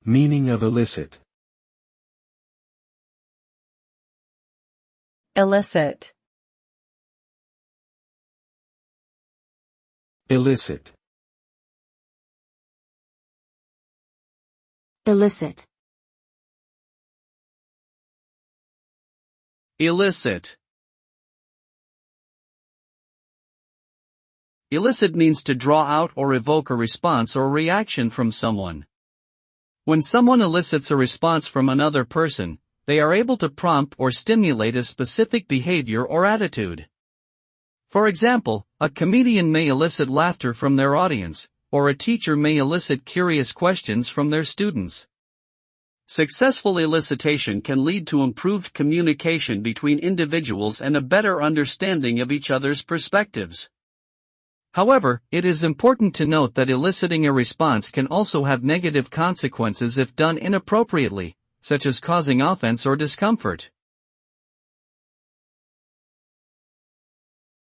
Meaning of elicit. Elicit. Elicit. Elicit. Elicit. Elicit means to draw out or evoke a response or reaction from someone. When someone elicits a response from another person, they are able to prompt or stimulate a specific behavior or attitude. For example, a comedian may elicit laughter from their audience, or a teacher may elicit curious questions from their students. Successful elicitation can lead to improved communication between individuals and a better understanding of each other's perspectives. However, it is important to note that eliciting a response can also have negative consequences if done inappropriately, such as causing offense or discomfort.